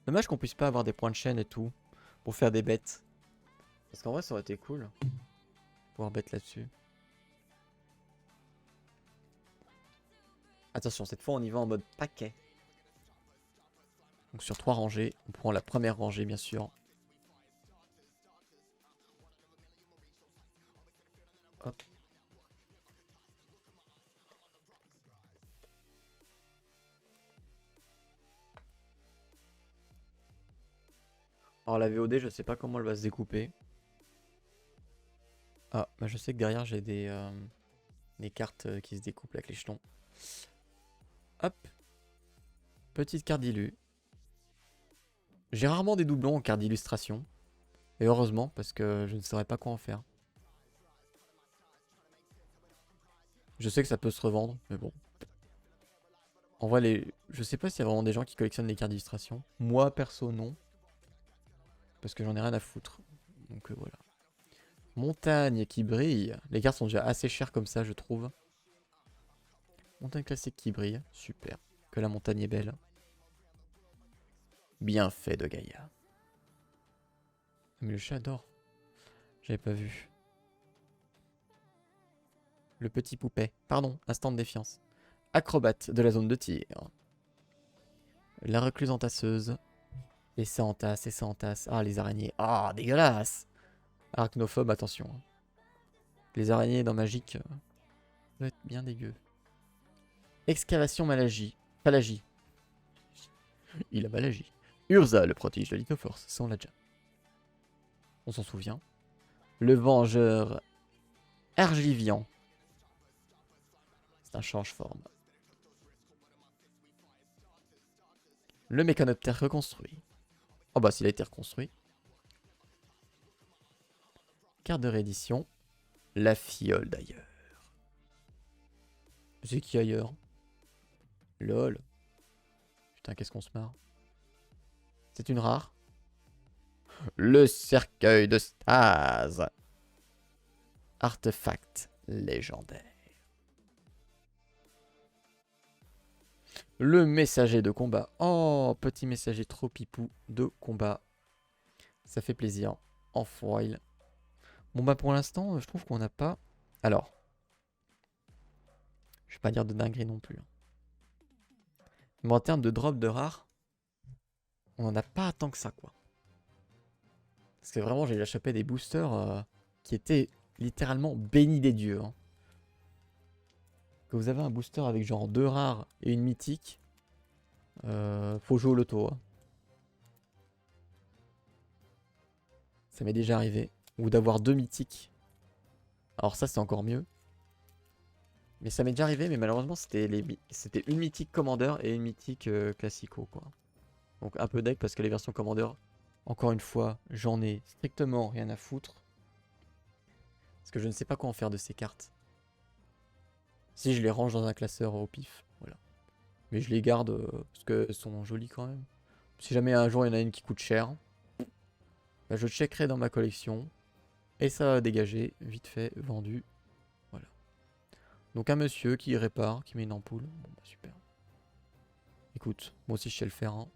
Dommage qu'on puisse pas avoir des points de chaîne et tout. Pour faire des bêtes. Parce qu'en vrai, ça aurait été cool. Pouvoir bête là-dessus. Attention, cette fois, on y va en mode paquet. Donc sur 3 rangées. On prend la première rangée, bien sûr. Hop. Alors la VOD, je sais pas comment elle va se découper. Ah, bah je sais que derrière j'ai des cartes qui se découpent avec les jetons. Hop. Petite carte d'illu. J'ai rarement des doublons en carte d'illustration. Et heureusement, parce que je ne saurais pas quoi en faire. Je sais que ça peut se revendre, mais bon. En vrai, je sais pas s'il y a vraiment des gens qui collectionnent les cartes d'illustration. Moi, perso, non. Parce que j'en ai rien à foutre. Donc voilà. Montagne qui brille. Les cartes sont déjà assez chères comme ça, je trouve. Montagne classique qui brille. Super. Que la montagne est belle. Bien fait de Gaïa. Mais le chat adore. J'avais pas vu. Le petit poupet. Pardon, instant de défiance. Acrobate de la zone de tir. La recluse entasseuse. Et ça entasse, et ça entasse. Ah, les araignées. Ah, dégueulasse. Arachnophobe, attention. Les araignées dans Magique, ça doit être bien dégueu. Excavation malagie. Palagie. Il a malagie. Urza, le prodige de Lithoforce. Ça, on l'a déjà. On s'en souvient. Le vengeur Argivian. C'est un change-forme. Le mécanoptère reconstruit. Oh bah s'il a été reconstruit. Carte de réédition. La fiole d'ailleurs. C'est qui ailleurs? Lol. Putain, qu'est-ce qu'on se marre. C'est une rare. Le cercueil de stase. Artefact légendaire. Le messager de combat. Oh, petit messager trop pipou de combat. Ça fait plaisir. En foil. Bon bah pour l'instant, je trouve qu'on n'a pas... Alors. Je vais pas dire de dinguerie non plus. Mais en termes de drop de rare, on n'en a pas tant que ça, quoi. Parce que vraiment, j'ai déjà chopé des boosters qui étaient littéralement bénis des dieux. Hein. Que vous avez un booster avec genre 2 rares et une mythique, faut jouer au loto. Hein. Ça m'est déjà arrivé. Ou d'avoir 2 mythiques. Alors ça, c'est encore mieux. Mais ça m'est déjà arrivé, mais malheureusement, c'était une mythique Commander et une mythique Classico, quoi. Donc un peu deck parce que les versions Commander, encore une fois, j'en ai strictement rien à foutre. Parce que je ne sais pas quoi en faire de ces cartes. Si je les range dans un classeur au pif, voilà. Mais je les garde parce qu'elles sont jolies quand même. Si jamais un jour il y en a une qui coûte cher, bah, je checkerai dans ma collection. Et ça va dégager, vite fait, vendu. Voilà. Donc un monsieur qui répare, qui met une ampoule. Bon bah super. Écoute, moi aussi je sais le faire. Hein.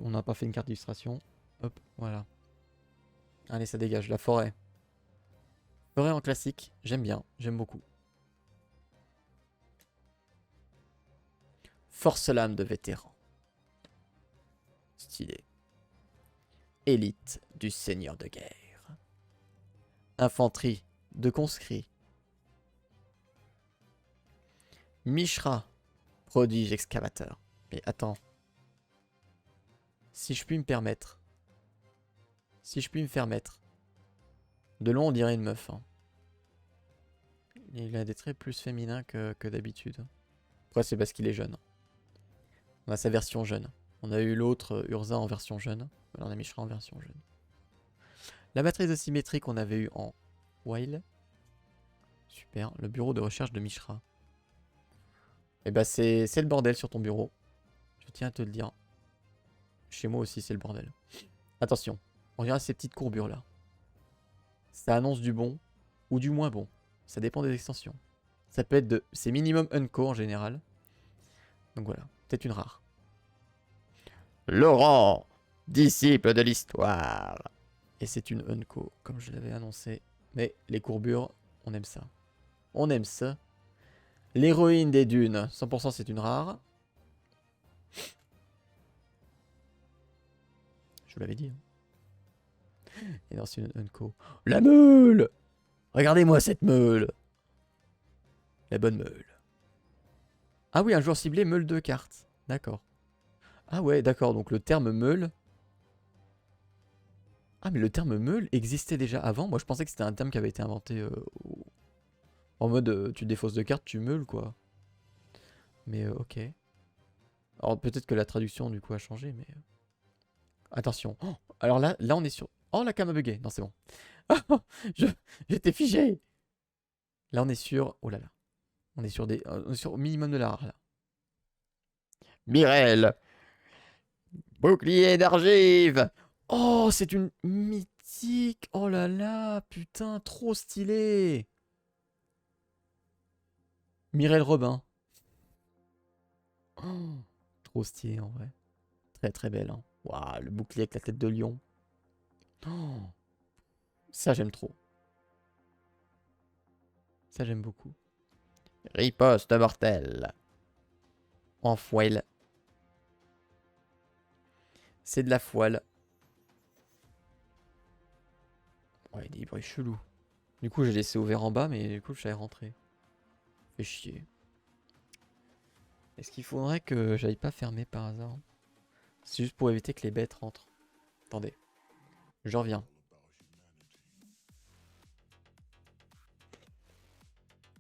On n'a pas fait une carte d'illustration. Hop, voilà. Allez, ça dégage. La forêt. Forêt en classique, j'aime bien, j'aime beaucoup. Force lame de vétéran. Stylé. Élite du seigneur de guerre. Infanterie de conscrits. Mishra, prodige excavateur. Mais attends. Si je puis me permettre. Si je puis me faire mettre. De loin, on dirait une meuf. Hein. Il a des traits plus féminins que d'habitude. Après, c'est parce qu'il est jeune. On a sa version jeune. On a eu l'autre Urza en version jeune. Là, on a Mishra en version jeune. La matrice de symétrie qu'on avait eu en Wild. Super. Le bureau de recherche de Mishra. Et bah, c'est le bordel sur ton bureau. Je tiens à te le dire. Chez moi aussi, c'est le bordel. Attention. On regarde ces petites courbures là. Ça annonce du bon ou du moins bon. Ça dépend des extensions. Ça peut être de... C'est minimum unco en général. Donc voilà. Peut-être une rare. Laurent, Disciple de l'histoire. Et c'est une Unco, comme je l'avais annoncé. Mais les courbures, on aime ça. On aime ça. L'héroïne des dunes, 100% c'est une rare. Je vous l'avais dit. Hein. Et non, c'est une Unco. La meule! Regardez-moi cette meule! La bonne meule. Ah oui, un joueur ciblé, meule 2 cartes. D'accord. Ah ouais, d'accord, donc le terme meule... Ah mais le terme meule existait déjà avant. Moi je pensais que c'était un terme qui avait été inventé en mode tu défausses 2 cartes, tu meules quoi. Mais ok. Alors peut-être que la traduction du coup a changé, mais... Attention. Oh, alors là on est sur... Oh la cam a bugué. Non c'est bon. J'étais figé. Là on est sur... Oh là là. On est sur des... on est sur au minimum de la rare là. Mirel. Bouclier d'argive. Oh c'est une mythique. Oh là là. Putain, trop stylé. Mirel Robin. Oh, trop stylé en vrai. Très très belle. Hein. Waouh, le bouclier avec la tête de lion. Oh, ça j'aime trop. Ça j'aime beaucoup. Riposte mortelle. En foile. C'est de la foile. Ouais, des bruits chelous. Du coup, j'ai laissé ouvert en bas, mais du coup, je suis rentré. Fait chier. Est-ce qu'il faudrait que j'aille pas fermer par hasard? C'est juste pour éviter que les bêtes rentrent. Attendez. Je reviens.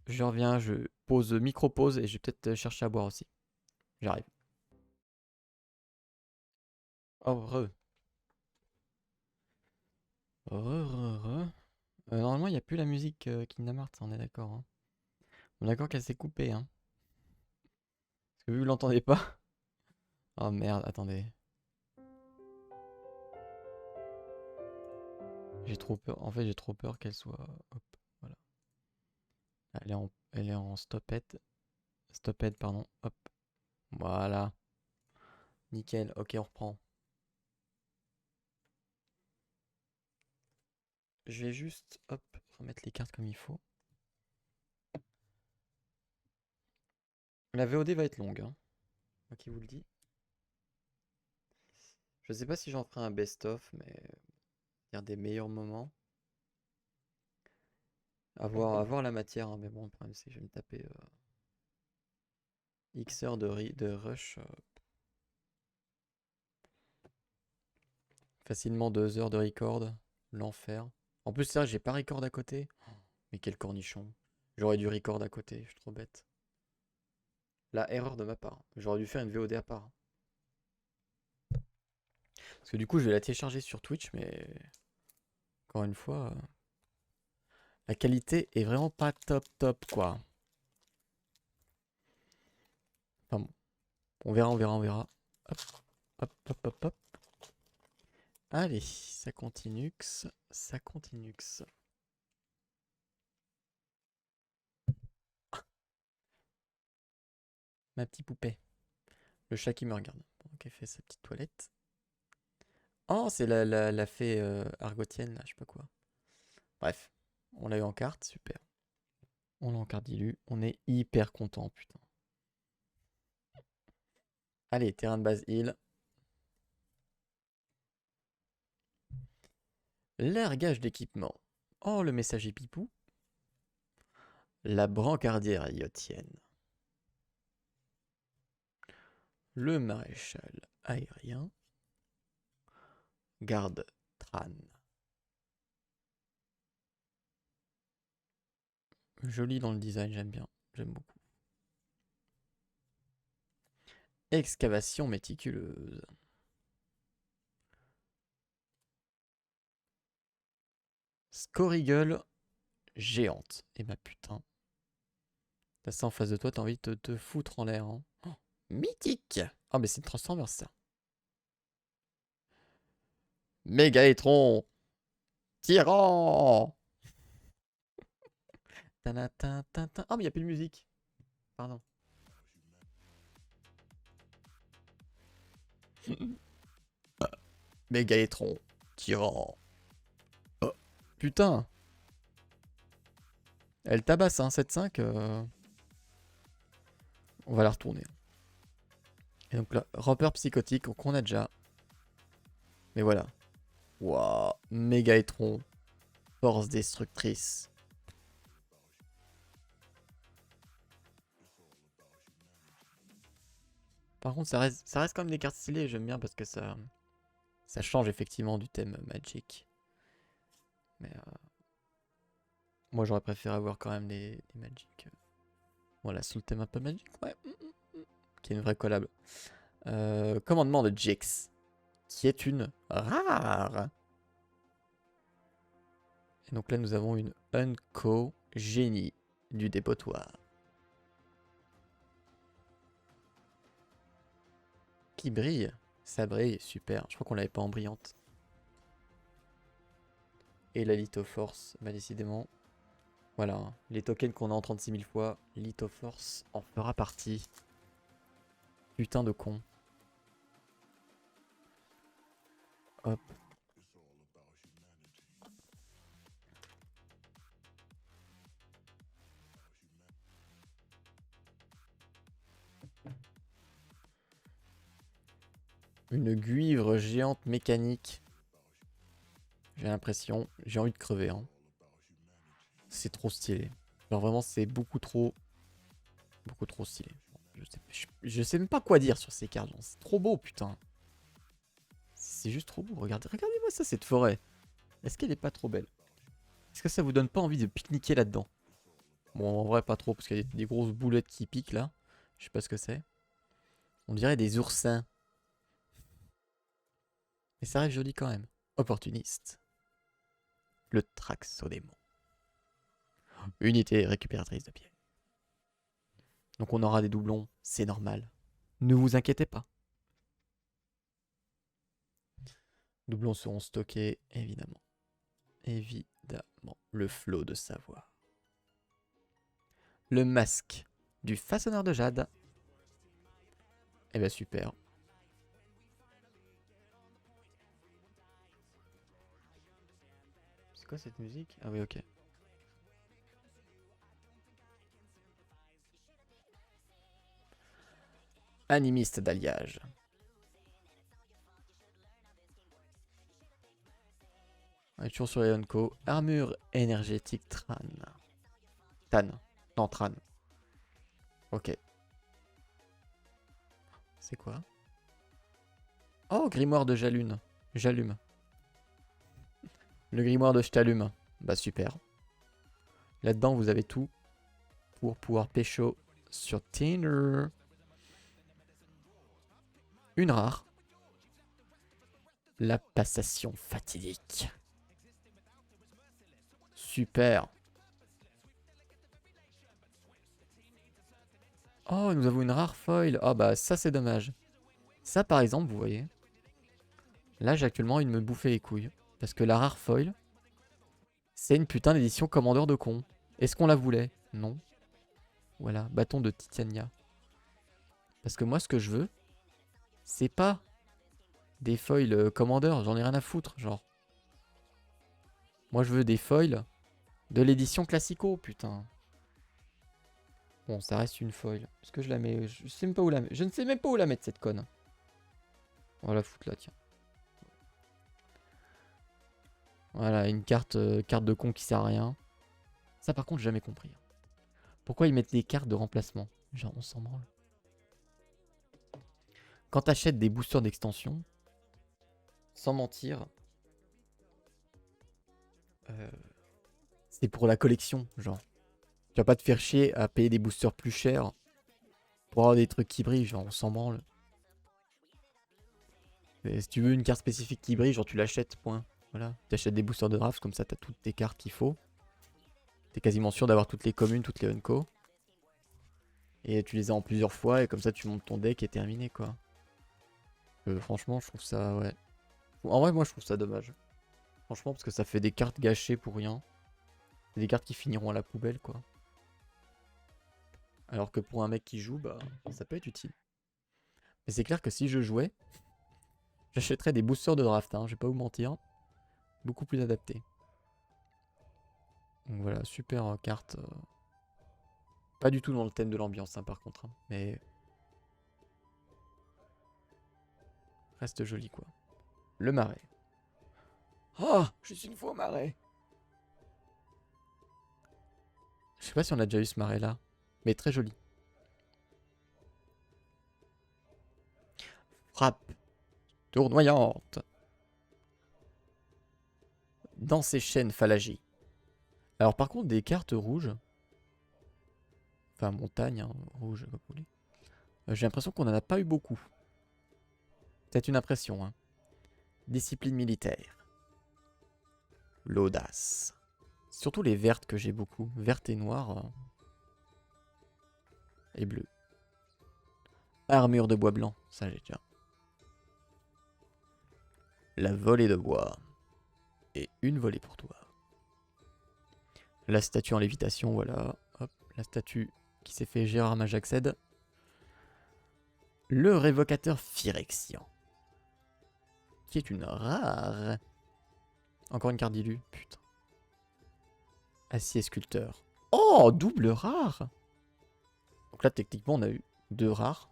Je reviens, je pose micro-pause et je vais peut-être chercher à boire aussi. J'arrive. Oh, re. Normalement, il n'y a plus la musique Kingdom Hearts, on est d'accord. Hein. On est d'accord qu'elle s'est coupée. Hein. Parce que vu que vous l'entendez pas. Oh merde, attendez. J'ai trop peur. En fait, j'ai trop peur qu'elle soit. Hop, voilà. Elle est en stop-head. Stop-head, pardon. Hop. Voilà. Nickel. Ok, on reprend. Je vais juste, hop, remettre les cartes comme il faut. La VOD va être longue. Hein. Moi qui vous le dis. Je sais pas si j'en ferai un best-of, mais il y a des meilleurs moments. À voir la matière, hein, mais bon, le problème c'est que je vais me taper X heures de rush. Facilement 2 heures de record. L'enfer. En plus, ça, j'ai pas record à côté. Mais quel cornichon. J'aurais dû record à côté, je suis trop bête. La erreur de ma part. J'aurais dû faire une VOD à part. Parce que du coup, je vais la télécharger sur Twitch, mais encore une fois, la qualité est vraiment pas top top quoi. Enfin bon, on verra, on verra, on verra. Hop, hop, hop, hop, hop. Allez, ça continue, ça continue. Ma petite poupée. Le chat qui me regarde. Donc, elle fait sa petite toilette. Oh, c'est la fée argotienne, là, je sais pas quoi. Bref, on l'a eu en carte, super. On l'a en carte dilue. On est hyper content, putain. Allez, terrain de base heal. Largage d'équipement. Oh, le messager pipou. La brancardière yautienne. Le maréchal aérien. Garde Tran. Joli dans le design, j'aime bien. J'aime beaucoup. Excavation méticuleuse. Scorigel géante. Et bah putain. T'as ça en face de toi, t'as envie de te foutre en l'air. Hein. Oh, mythique. Ah mais c'est une Transformers ça. Mégaétron. Tyran. Ah mais y a plus de musique. Pardon. Mégaétron. Tyran. Oh, putain. Elle tabasse, hein, 7-5. On va la retourner. Et donc là, rampeur psychotique qu'on a déjà. Mais voilà. Waouh. Mégaétron. Force destructrice. Par contre, ça reste quand même des cartes stylées. J'aime bien parce que ça change effectivement du thème Magic. Mais moi, j'aurais préféré avoir quand même les Magic. Voilà, sous le thème un peu Magic. Ouais. Qui est une vraie collab. Commandement de Jix. Qui est une rare. Et donc là, nous avons une Unco Génie du dépotoir. Qui brille. Ça brille, super. Je crois qu'on l'avait pas en brillante. Et la Lithoforce, bah décidément. Voilà, les tokens qu'on a en 36 000 fois, Lithoforce en fera partie. Putain de con. Hop. Une guivre géante mécanique. J'ai l'impression. J'ai envie de crever. Hein. C'est trop stylé. Genre vraiment, c'est beaucoup trop stylé. Je sais même pas quoi dire sur ces cartes. C'est trop beau, putain. C'est juste trop beau. Regardez-moi ça, cette forêt. Est-ce qu'elle est pas trop belle? Est-ce que ça vous donne pas envie de pique-niquer là-dedans? Bon, en vrai, pas trop, parce qu'il y a des grosses boulettes qui piquent là. Je sais pas ce que c'est. On dirait des oursins. Mais ça reste joli quand même. Opportuniste. Le Traxodémon. Unité récupératrice de pied. Donc on aura des doublons, c'est normal. Ne vous inquiétez pas. Doublons seront stockés, évidemment. Évidemment. Le flot de savoir. Le masque du façonneur de jade. Eh bien super. C'est quoi cette musique? Ah oui, ok. Animiste d'alliage. On est toujours sur les Onco. Armure énergétique Tran. Tan. Non, Tran. Ok. C'est quoi? Oh, grimoire de Jalune. J'allume. Le grimoire de Je t'allume. Bah super. Là-dedans, vous avez tout pour pouvoir pécho sur Tinder. Une rare. La passation fatidique. Super. Oh, nous avons une rare foil. Ah bah ça c'est dommage. Ça par exemple, vous voyez. Là j'ai actuellement une me bouffer les couilles. Parce que la rare foil, c'est une putain d'édition commandeur de con. Est-ce qu'on la voulait? Non. Voilà, bâton de Titania. Parce que moi ce que je veux, c'est pas des foils commandeur, j'en ai rien à foutre, genre. Moi je veux des foils de l'édition classico, putain. Bon, ça reste une foil. Est-ce que je la mets? Je sais même pas où la mettre. Je ne sais même pas où la mettre, cette conne. On va la foutre là, tiens. Voilà, une carte de con qui sert à rien. Ça, par contre, j'ai jamais compris. Pourquoi ils mettent des cartes de remplacement? Genre, on s'en branle. Quand t'achètes des boosters d'extension, sans mentir, c'est pour la collection, genre. Tu vas pas te faire chier à payer des boosters plus chers pour avoir des trucs qui brillent, genre, on s'en branle. Et si tu veux une carte spécifique qui brille, genre, tu l'achètes, point. Voilà. Tu achètes des boosters de draft, comme ça, t'as toutes tes cartes qu'il faut. T'es quasiment sûr d'avoir toutes les communes, toutes les unco. Et tu les as en plusieurs fois, et comme ça, tu montes ton deck et terminé, quoi. Franchement, je trouve ça, ouais. En vrai, moi, je trouve ça dommage. Franchement, parce que ça fait des cartes gâchées pour rien. Des cartes qui finiront à la poubelle, quoi. Alors que pour un mec qui joue, bah, ça peut être utile. Mais c'est clair que si je jouais, J'achèterais des boosters de draft, hein, je vais pas vous mentir. Beaucoup plus adaptés. Donc voilà, super carte. Pas du tout dans le thème de l'ambiance, hein, par contre. Hein, mais reste joli, quoi. Le marais. Oh, je suis une fois au marais. Je sais pas si on a déjà eu ce marais là, mais très joli. Frappe tournoyante. Dans ces chaînes phallagies. Alors par contre des cartes rouges. Enfin montagne, hein, rouge comme vous voulez. J'ai l'impression qu'on en a pas eu beaucoup. C'est une impression, hein. Discipline militaire. L'audace. Surtout les vertes que j'ai beaucoup. Vertes et noires. Et bleues. Armure de bois blanc. Ça j'ai déjà. La volée de bois. Et une volée pour toi. La statue en lévitation, voilà. Hop, la statue qui s'est fait Gérard Majaxed. Le révocateur Phyrexian. Qui est une rare. Encore une carte d'illu, putain. Acier sculpteur. Oh, double rare. Donc là, techniquement, on a eu 2 rares.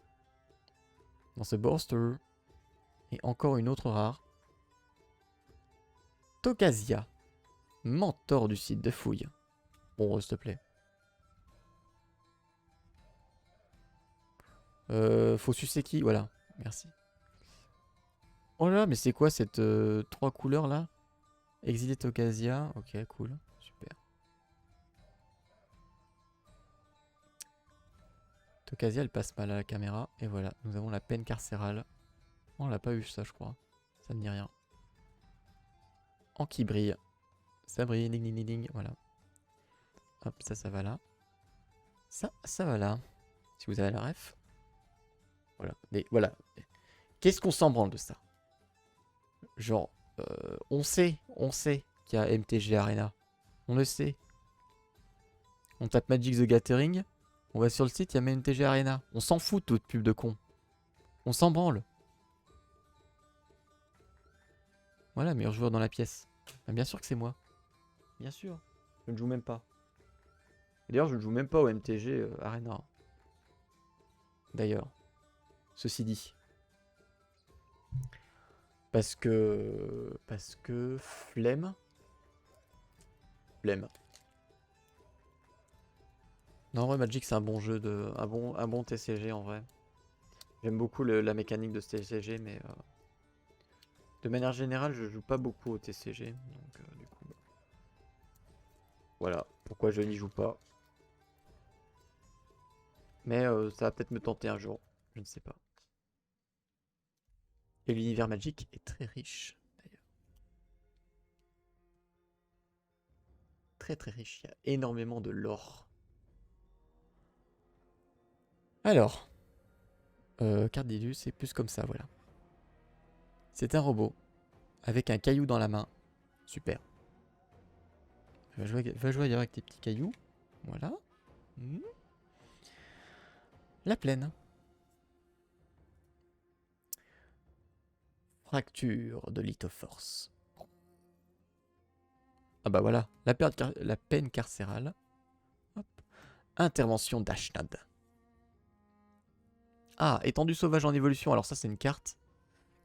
Dans ce borster. Et encore une autre rare. Tokasia. Mentor du site de fouille. Bon, s'il te plaît. Faut sucer qui? Voilà, merci. Oh là, mais c'est quoi cette 3 couleurs là? Exilé Tokasia. Ok, cool. Super. Tokasia, elle passe mal à la caméra. Et voilà, nous avons la peine carcérale. Oh, on l'a pas eu ça, je crois. Ça ne dit rien. En qui brille. Ça brille, ding ding ding ding. Voilà. Hop, ça va là. Ça va là. Si vous avez la ref. Voilà. Mais voilà. Qu'est-ce qu'on s'en branle de ça? Genre, on sait qu'il y a MTG Arena. On le sait. On tape Magic the Gathering. On va sur le site, il y a MTG Arena. On s'en fout de toute pub de con. On s'en branle. Voilà, meilleur joueur dans la pièce. Ah, bien sûr que c'est moi. Bien sûr. Je ne joue même pas. D'ailleurs, je ne joue même pas au MTG Arena. D'ailleurs. Ceci dit. Parce que flemme. Flemme. Non, en vrai, Magic, c'est un bon jeu de. Un bon TCG en vrai. J'aime beaucoup la mécanique de ce TCG, mais de manière générale, je joue pas beaucoup au TCG. Donc, du coup. Bah. Voilà pourquoi je n'y joue pas. Mais ça va peut-être me tenter un jour. Je ne sais pas. Et l'univers Magic est très riche, d'ailleurs. Très très riche. Il y a énormément de lore. Alors. Carte d'élu, c'est plus comme ça, voilà. C'est un robot. Avec un caillou dans la main. Super. Va jouer avec tes petits cailloux. Voilà. La plaine. Fracture de Lithoforce. Ah bah voilà. La peine carcérale. Hop. Intervention d'Ashnad. Ah, étendue sauvage en évolution. Alors ça, c'est une carte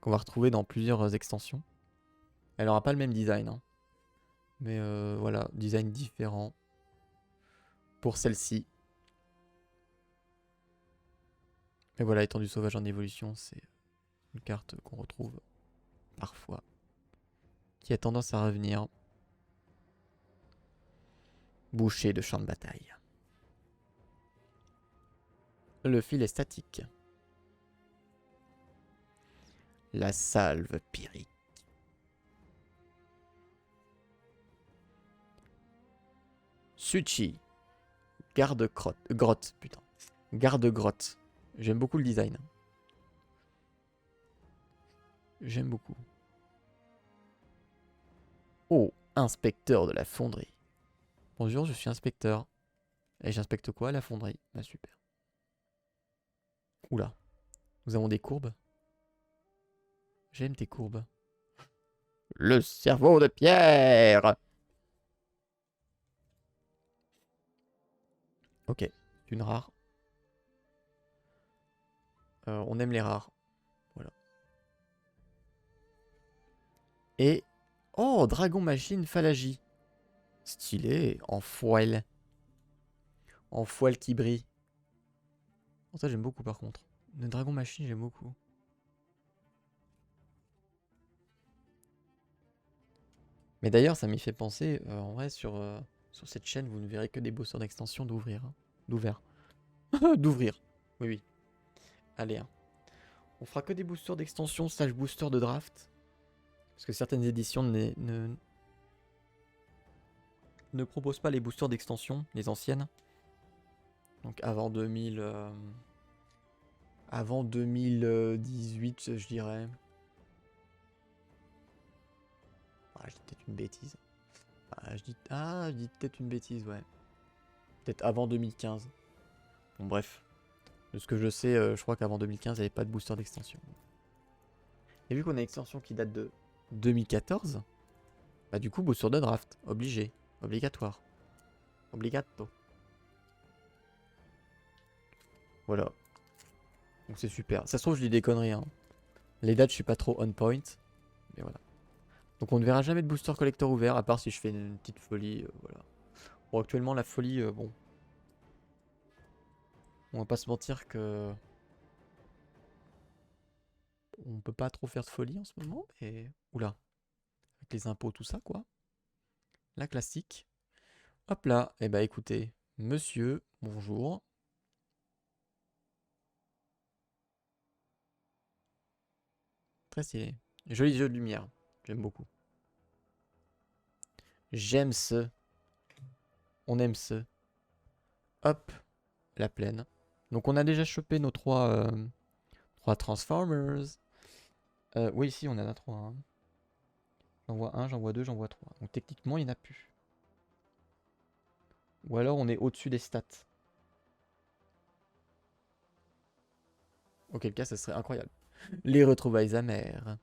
qu'on va retrouver dans plusieurs extensions. Elle aura pas le même design. Hein. Mais voilà, design différent. Pour celle-ci. Mais voilà, étendue sauvage en évolution, c'est une carte qu'on retrouve parfois. Qui a tendance à revenir. Boucher de champ de bataille. Le fil est statique. La salve pyrique. Suchi. Grotte, putain. Garde-grotte. J'aime beaucoup le design. J'aime beaucoup. Oh, inspecteur de la fonderie. Bonjour, je suis inspecteur. Et j'inspecte quoi? La fonderie. Ah, super. Oula. Nous avons des courbes. J'aime tes courbes. Le cerveau de pierre. Ok, une rare. On aime les rares. Voilà. Et... Oh, dragon machine phalangie. Stylé, en foil. En foil qui brille. Oh, ça j'aime beaucoup par contre. Le dragon machine j'aime beaucoup. Mais d'ailleurs ça m'y fait penser, en vrai sur cette chaîne vous ne verrez que des boosters d'extension d'ouvrir. Hein. D'ouvert. D'ouvrir. Oui oui. Allez. Hein. On fera que des boosters d'extension slash boosters de draft. Parce que certaines éditions ne proposent pas les boosters d'extension, les anciennes. Donc avant 2000... Avant 2018 je dirais. Ah, je dis peut-être une bêtise. Je dis peut-être une bêtise, ouais. Peut-être avant 2015. Bon, bref. De ce que je sais, je crois qu'avant 2015, il n'y avait pas de booster d'extension. Et vu qu'on a une extension qui date de 2014, bah du coup, booster de draft. Obligé. Obligatoire. Obligato. Voilà. Donc c'est super. Ça se trouve, je dis des conneries. Hein. Les dates, je suis pas trop on point. Mais voilà. Donc on ne verra jamais de booster collector ouvert, à part si je fais une petite folie. Voilà. Bon, actuellement, la folie, bon. On va pas se mentir que... On peut pas trop faire de folie en ce moment, mais... Oula. Avec les impôts, tout ça, quoi. La classique. Hop là. Eh bah écoutez, monsieur, bonjour. Très stylé. Joli jeu de lumière. J'aime beaucoup. J'aime ce. On aime ce. Hop. La plaine. Donc on a déjà chopé nos trois Transformers. Oui, ici on en a trois. Hein. J'en vois un, j'en vois deux, j'en vois trois. Donc techniquement, il n'y en a plus. Ou alors on est au-dessus des stats. Auquel cas, ça serait incroyable. Les retrouvailles amères.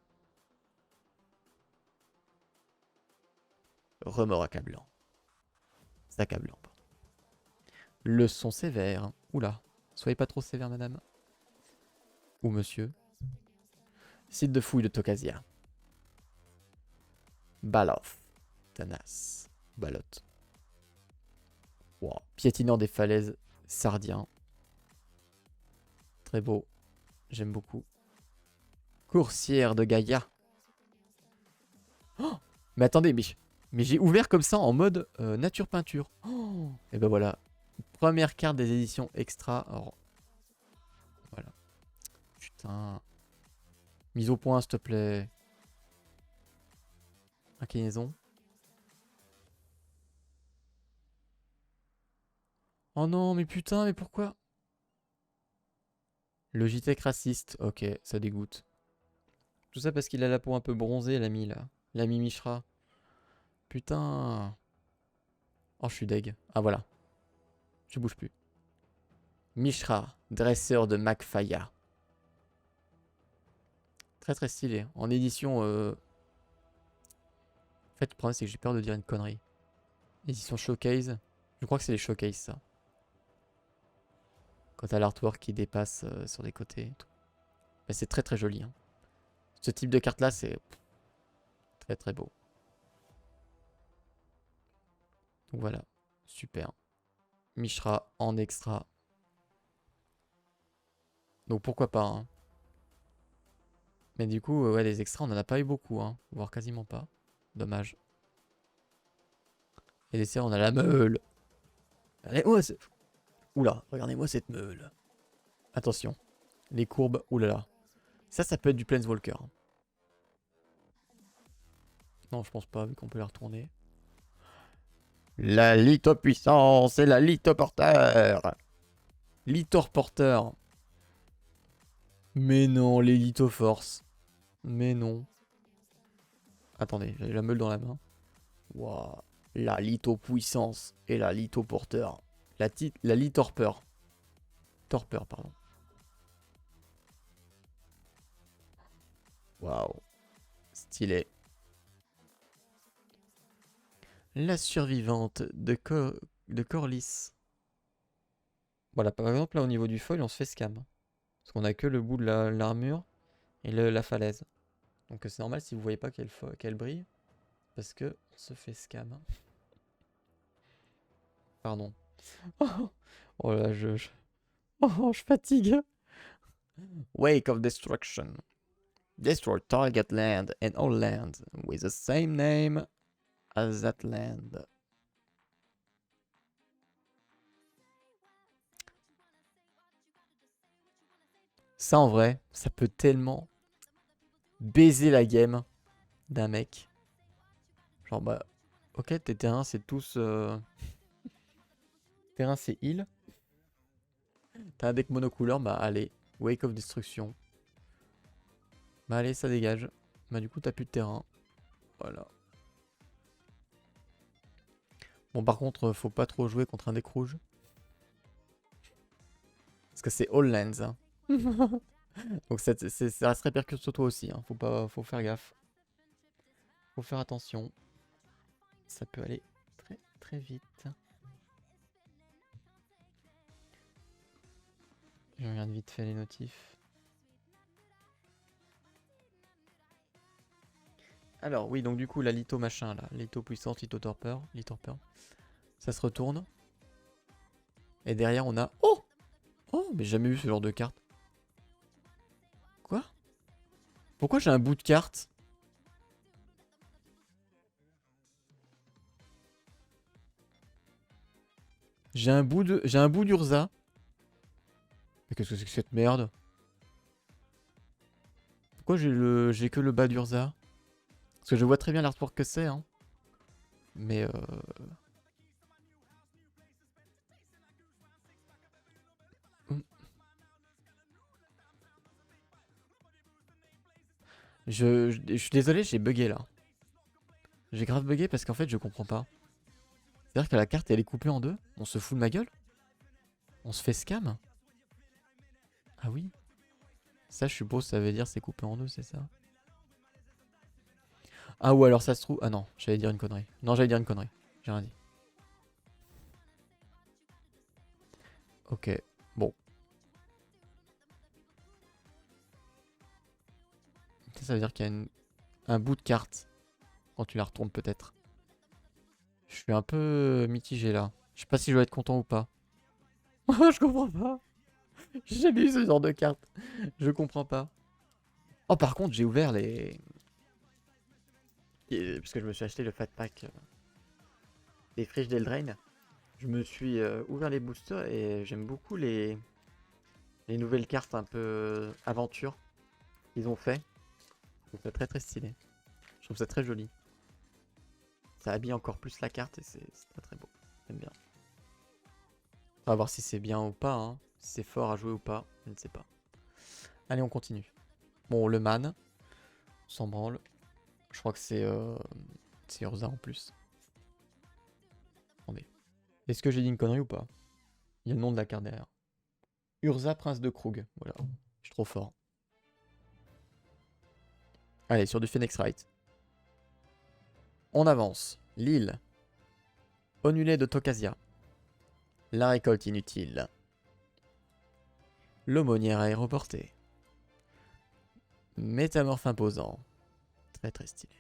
Remords accablant. C'est accablant, pardon. Leçon sévère. Oula. Soyez pas trop sévère, madame. Ou monsieur. Site de fouille de Tokasia. Baloff. Tanas. Balotte. Wow. Piétinant des falaises. Sardien. Très beau. J'aime beaucoup. Coursière de Gaïa. Oh, mais attendez, mais j'ai ouvert comme ça en mode nature peinture. Oh, et ben voilà. Première carte des éditions extra. Alors, voilà. Putain. Mise au point, s'il te plaît. Inclinaison. Oh non, mais putain, mais pourquoi? Logitech raciste. Ok, ça dégoûte. Tout ça parce qu'il a la peau un peu bronzée, l'ami, là. L'ami Mishra. Putain. Oh, je suis deg. Ah, voilà. Je bouge plus. Mishra, dresseur de Macfaya. Très très stylé. En édition... En fait, le problème, c'est que j'ai peur de dire une connerie. Édition Showcase. Je crois que c'est les Showcase, ça. Quand t'as l'artwork qui dépasse sur les côtés et tout. Mais c'est très très joli. Hein. Ce type de carte là, c'est très très beau. Donc voilà, super. Mishra en extra. Donc pourquoi pas. Hein. Mais du coup, ouais, les extras, on en a pas eu beaucoup. Hein. Voire quasiment pas. Dommage. Et les serres, on a la meule. Regardez-moi oula, regardez-moi cette meule. Attention. Les courbes, oulala. Ça peut être du Planeswalker. Non, je pense pas, vu qu'on peut la retourner. La litho-puissance et la litho-porteur. Litho-porteur. Mais non, les litho-force. Mais non. Attendez, j'ai la meule dans la main. Waouh. La litho-puissance et la litho-porteur. La lit-torpeur. Torpeur, pardon. Waouh. Stylé. La survivante de, de Corlys. Voilà, par exemple, là au niveau du foil, on se fait scam. Parce qu'on a que le bout de l'armure et la falaise. Donc c'est normal si vous voyez pas qu'elle brille. Parce que on se fait scam. Pardon. Oh là, oh, je fatigue. Wake of Destruction. Destroy target land and all land with the same name as that land. Ça en vrai, ça peut tellement baiser la game d'un mec. Genre bah, ok, tes terrains c'est tous... Terrain c'est heal. T'as un deck monocouleur, bah allez, Wake of Destruction. Bah allez, ça dégage. Bah du coup t'as plus de terrain. Voilà. Bon par contre, faut pas trop jouer contre un deck rouge. Parce que c'est all lands. Hein. Donc ça se répercute sur toi aussi. Hein. Faut faire gaffe. Faut faire attention. Ça peut aller très très vite. Je regarde vite fait les notifs. Alors oui, donc du coup la litho machin là, litho puissante, litho torpeur, ça se retourne. Et derrière on a... Oh! Oh, mais j'ai jamais vu ce genre de carte. Quoi? Pourquoi j'ai un bout de carte? J'ai un bout d'Urza. Mais qu'est-ce que c'est que cette merde? Pourquoi j'ai que le bas d'Urza? Parce que je vois très bien l'artwork que c'est, hein. Mais je suis désolé, j'ai bugué là. J'ai grave bugué parce qu'en fait je comprends pas. C'est-à-dire que la carte elle est coupée en deux? On se fout de ma gueule? On se fait scam? Ah oui? Ça je suppose ça veut dire c'est coupé en deux, c'est ça? Ah ou alors ça se trouve... Ah non, j'allais dire une connerie. Non, j'allais dire une connerie. J'ai rien dit. Ok, bon. Ça veut dire qu'il y a un bout de carte quand tu la retournes peut-être. Je suis un peu mitigé là. Je sais pas si je dois être content ou pas. Je comprends pas. J'ai jamais eu ce genre de carte. Je comprends pas. Oh par contre j'ai ouvert les... Parce que je me suis acheté le fat pack des friches d'Eldraine. Je me suis ouvert les boosters et j'aime beaucoup les nouvelles cartes un peu aventure qu'ils ont fait. Je trouve ça très très stylé. Je trouve ça très joli. Ça habille encore plus la carte et c'est très très beau. J'aime bien. On va voir si c'est bien ou pas. Hein. Si c'est fort à jouer ou pas. Je ne sais pas. Allez, on continue. Bon, le man. On s'en branle. Je crois que c'est Urza en plus. Attendez. Est-ce que j'ai dit une connerie ou pas? Il y a le nom de la carte derrière. Urza, prince de Krug. Voilà. Je suis trop fort. Allez, sur du Phoenix Wright. On avance. L'île. Onulé de Tokasia. La récolte inutile. L'aumônière aéroportée. Métamorphe imposant. Très très stylé.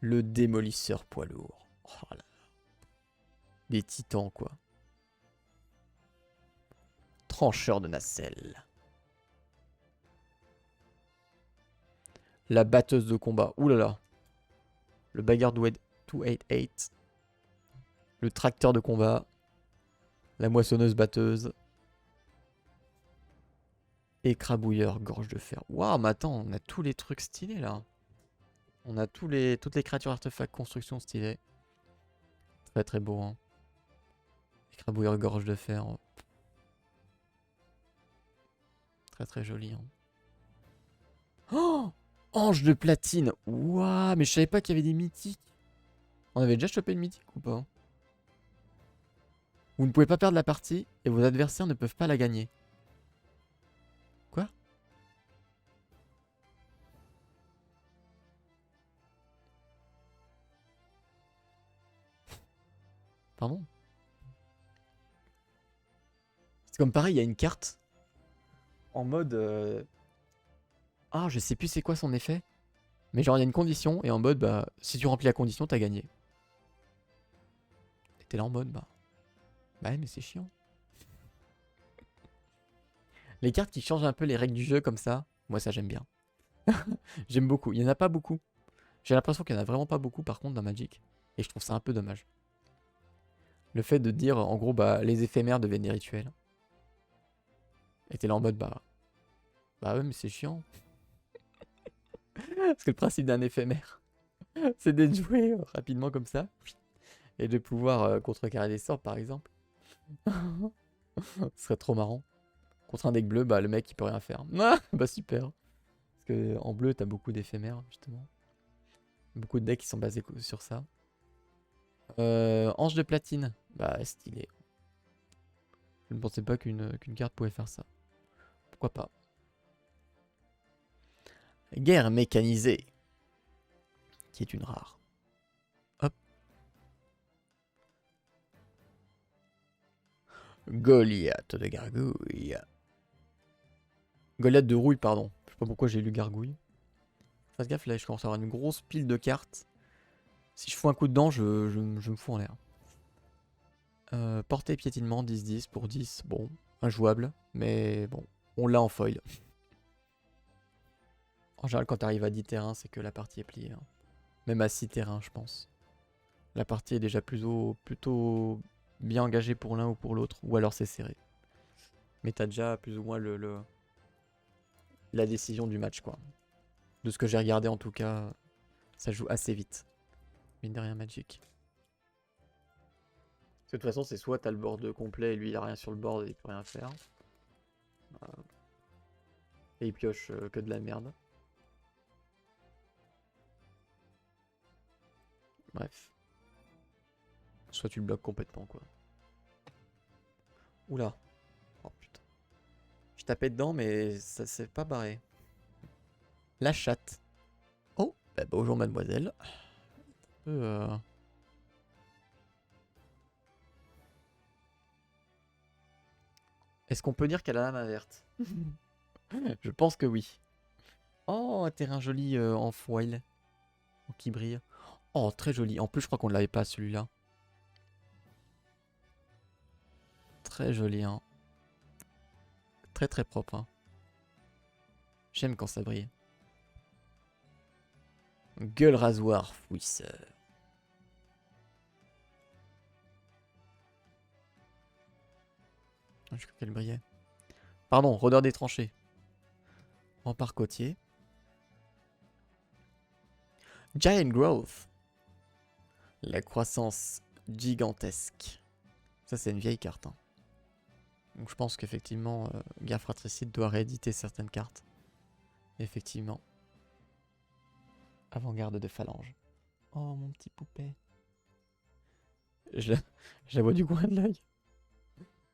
Le démolisseur poids lourd. Oh là là. Des titans quoi. Trancheur de nacelle. La batteuse de combat. Ouh là là. Le bagarre 288. Le tracteur de combat. La moissonneuse batteuse. Écrabouilleur, gorge de fer. Waouh, mais attends, on a tous les trucs stylés là. On a toutes les créatures artefacts construction stylées. Très très beau. Hein. Écrabouilleur, gorge de fer. Très très joli. Hein. Oh, ange de platine. Waouh, mais je savais pas qu'il y avait des mythiques. On avait déjà chopé une mythique ou pas? Vous ne pouvez pas perdre la partie et vos adversaires ne peuvent pas la gagner. Quoi? Pardon. C'est comme pareil, il y a une carte en mode... Ah, je sais plus c'est quoi son effet. Mais genre, il y a une condition, et en mode, bah, si tu remplis la condition, t'as gagné. Et t'es là en mode, bah... Bah ouais, mais c'est chiant. Les cartes qui changent un peu les règles du jeu comme ça, moi ça j'aime bien. J'aime beaucoup. Il y en a pas beaucoup. J'ai l'impression qu'il y en a vraiment pas beaucoup par contre dans Magic. Et je trouve ça un peu dommage. Le fait de dire, en gros, bah, les éphémères deviennent des rituels. Et t'es là en mode, bah... Bah ouais, mais c'est chiant. Parce que le principe d'un éphémère, c'est d'être joué rapidement comme ça. Et de pouvoir contrecarrer des sorts, par exemple. Ce serait trop marrant. Contre un deck bleu, bah le mec il peut rien faire. Ah, bah super. Parce que en bleu, t'as beaucoup d'éphémères, justement. Beaucoup de decks qui sont basés sur ça. Ange de platine. Bah stylé. Je ne pensais pas qu'une carte pouvait faire ça. Pourquoi pas. Guerre mécanisée. Qui est une rare. Hop. Goliath de gargouille. Goliath de rouille, pardon. Je sais pas pourquoi j'ai lu gargouille. Fais gaffe, là je commence à avoir une grosse pile de cartes. Si je fous un coup dedans, je me fous en l'air. Portée piétinement, 10-10 pour 10. Bon, injouable. Mais bon, on l'a en foil. En général, quand t'arrives à 10 terrains, c'est que la partie est pliée. Hein. Même à 6 terrains, je pense. La partie est déjà plutôt bien engagée pour l'un ou pour l'autre. Ou alors c'est serré. Mais t'as déjà plus ou moins la décision du match, quoi. De ce que j'ai regardé, en tout cas, ça joue assez vite. Mine de rien, Magic. Parce que de toute façon, c'est soit t'as le board complet et lui il a rien sur le board et il peut rien faire. Et il pioche que de la merde. Bref. Soit tu le bloques complètement, quoi. Oula. Oh putain. Je tapais dedans, mais ça s'est pas barré. La chatte. Oh, bah, bonjour mademoiselle. Est-ce qu'on peut dire qu'elle a la main verte? Je pense que oui. Oh, un terrain joli en foil. Qui brille. Oh, très joli. En plus, je crois qu'on ne l'avait pas celui-là. Très joli, hein. Très très propre. Hein. J'aime quand ça brille. Gueule rasoir fouisseur. Je crois qu'elle brillait. Pardon, rôdeur des tranchées. Rempart côtier. Giant Growth. La croissance gigantesque. Ça, c'est une vieille carte. Hein. Donc je pense qu'effectivement, Guerre fratricide doit rééditer certaines cartes. Effectivement. Avant-garde de phalange. Oh, mon petit poupet. Je la vois du coin de l'œil.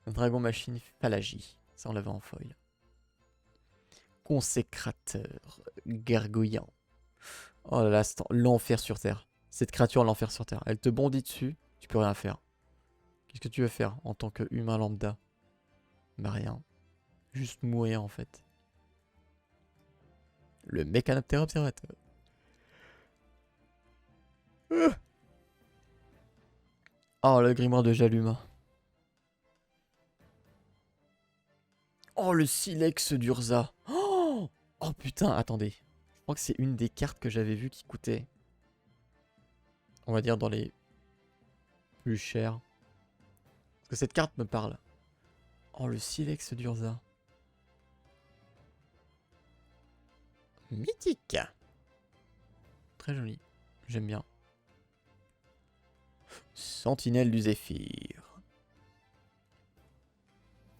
Dragon machine phalangie. Ça, on l'avait en foil. Consécrateur gargouillant. Oh là là, l'enfer sur terre. Cette créature, l'enfer sur terre. Elle te bondit dessus, tu peux rien faire. Qu'est-ce que tu veux faire en tant qu'humain lambda? Bah rien. Juste mourir en fait. Le mécanoptère observateur. Oh, le grimoire de Jaluma. Oh, le silex d'Urza. Oh, oh putain, attendez. Je crois que c'est une des cartes que j'avais vues qui coûtait, on va dire, dans les plus chères. Parce que cette carte me parle. Oh, le silex d'Urza. Mythique. Très joli. J'aime bien. Sentinelle du Zéphyr.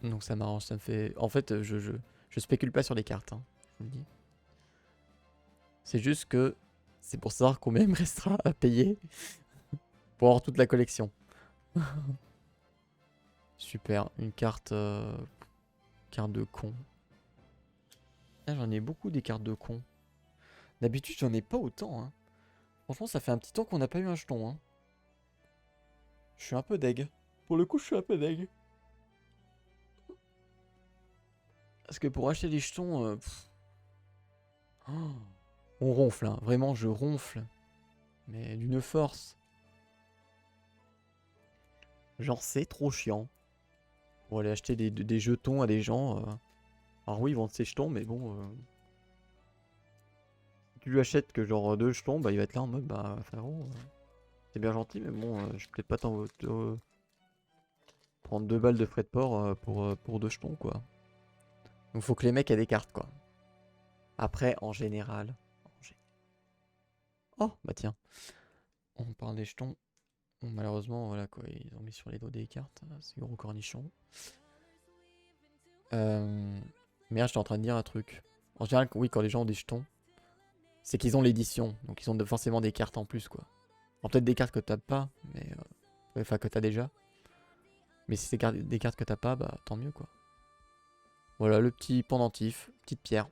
Donc ça m'arrange, ça me fait... En fait, je spécule pas sur les cartes, hein, je vous le dis. C'est juste que c'est pour savoir combien il me restera à payer pour avoir toute la collection. Super, une carte... carte de con. Ah, j'en ai beaucoup des cartes de con. D'habitude, j'en ai pas autant. Hein. Franchement, ça fait un petit temps qu'on n'a pas eu un jeton. Hein. Je suis un peu deg. Pour le coup, je suis un peu deg. Parce que pour acheter des jetons... oh, on ronfle, hein. Vraiment, je ronfle. Mais d'une force. Genre, c'est trop chiant. Pour aller acheter des jetons à des gens. Alors oui, ils vendent ses jetons, mais bon... si tu lui achètes que genre 2 jetons, bah il va être là en mode, bah frérot... c'est bien gentil, mais bon, je vais peut-être pas prendre 2 balles de frais de port pour 2 jetons, quoi. Donc faut que les mecs aient des cartes, quoi. Après, en général... Oh, bah tiens. On parle des jetons. Bon, malheureusement, voilà quoi, ils ont mis sur les dos des cartes, ces gros cornichons. Mais là, j'étais en train de dire un truc. En général, oui, quand les gens ont des jetons, c'est qu'ils ont l'édition, donc ils ont forcément des cartes en plus, quoi. Alors peut-être des cartes que t'as pas, mais... enfin, que t'as déjà. Mais si c'est des cartes que t'as pas, bah tant mieux, quoi. Voilà, le petit pendentif, petite pierre.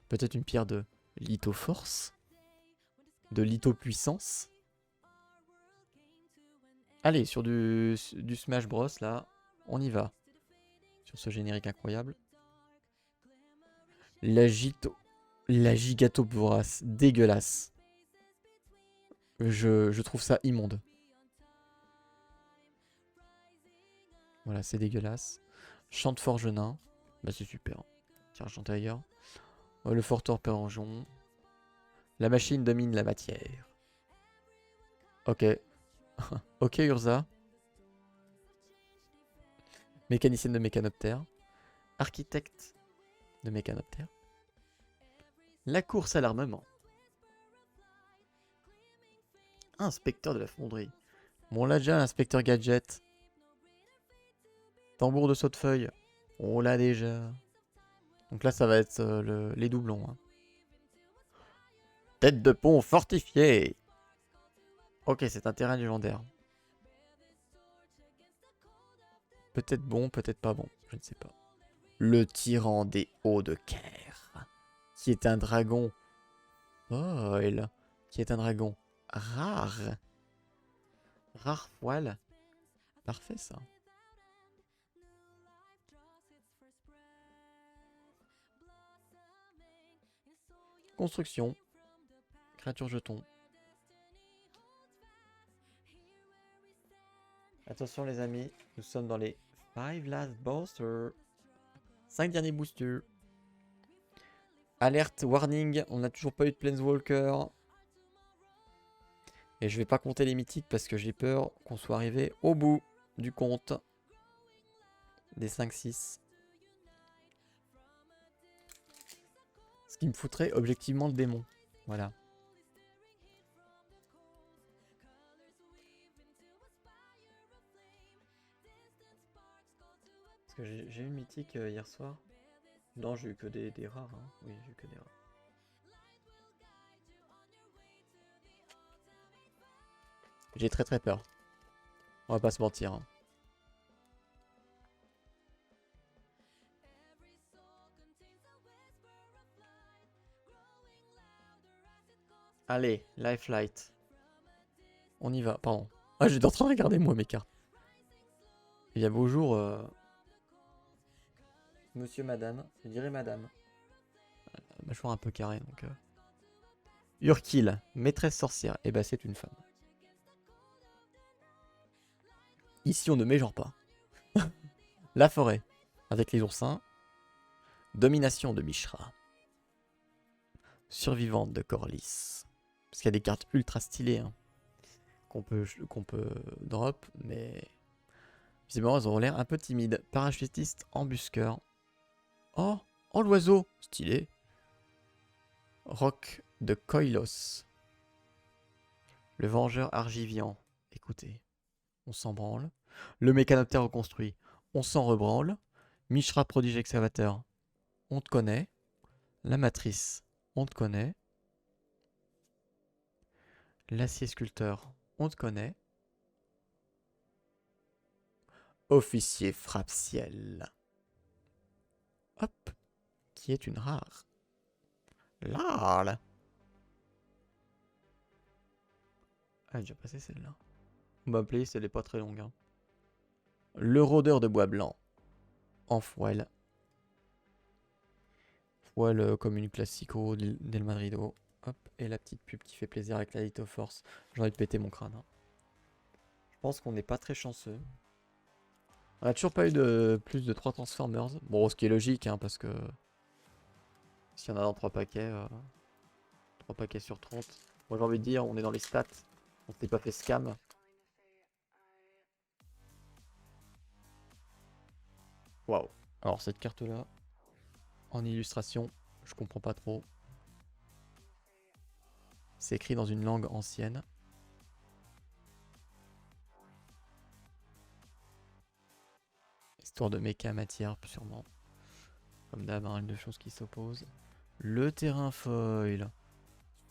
Peut-être une pierre de lithoforce, de lithopuissance. Allez, sur du Smash Bros, là, on y va. Sur ce générique incroyable. La Gigato vorace, dégueulasse. Je trouve ça immonde. Voilà, c'est dégueulasse. Chante forge nain. Bah c'est super. Tiens, chanter ailleurs. Le forteur pérangeon. La machine domine la matière. Ok. Ok Urza. Mécanicienne de mécanoptère. Architecte de mécanoptère. La course à l'armement. Inspecteur de la fonderie. Bon, on l'a déjà, l'inspecteur gadget. Tambour de saute-feuille. On l'a déjà. Donc là, ça va être les doublons. Hein. Tête de pont fortifiée. Ok, c'est un terrain légendaire. Peut-être bon, peut-être pas bon. Je ne sais pas. Le tyran des hauts de Caire. Qui est un dragon. Oh, qui est un dragon rare. Rare poil. Parfait ça. Construction. Créature jeton. Attention les amis, nous sommes dans les 5 last boosters. 5 derniers boosters. Alerte, warning, on n'a toujours pas eu de Planeswalker. Et je vais pas compter les mythiques parce que j'ai peur qu'on soit arrivé au bout du compte. Des 5-6. Ce qui me foutrait objectivement le démon. Voilà. Parce que j'ai eu une mythique hier soir. Non, j'ai eu que des rares. Hein. Oui, j'ai eu que des rares. J'ai très très peur. On va pas se mentir. Hein. Allez, Lifelight. On y va, pardon. Ah, j'étais en train de regarder moi mes cartes. Il y a bonjour, monsieur, madame. Je dirais madame. Mâchoire un peu carrée, donc... Urkil, maîtresse sorcière. Eh ben, c'est une femme. Ici, on ne mégenre pas. La forêt, avec les oursins. Domination de Mishra. Survivante de Corlys. Parce qu'il y a des cartes ultra stylées hein, qu'on peut drop, mais... Visiblement, elles ont l'air un peu timides. Parachutiste, embusqueur. Oh, oh l'oiseau, stylé. Roc de Koilos. Le vengeur argivian. Écoutez, on s'en branle. Le mécanoptère reconstruit. On s'en rebranle. Mishra prodige excavateur. On te connaît. La matrice. On te connaît. L'acier sculpteur. On te connaît. Officier frappe-ciel. Hop. Qui est une rare. Là. Ah, j'ai déjà passé celle-là. Ma playlist, elle est pas très longue. Hein. Le rôdeur de bois blanc. En foil. Foil comme une classico del Madrido. Hop, et la petite pub qui fait plaisir avec la Light of Force. J'ai envie de péter mon crâne. Hein. Je pense qu'on n'est pas très chanceux. On a toujours pas eu de plus de 3 Transformers. Bon, ce qui est logique, hein, parce que s'il y en a dans 3 paquets, 3 paquets sur 30. Moi j'ai envie de dire, on est dans les stats. On s'est pas fait scam. Waouh. Alors cette carte là, en illustration, je comprends pas trop. C'est écrit dans une langue ancienne. Histoire de méca matière, sûrement. Comme d'hab, hein, deux choses qui s'opposent. Le terrain foil.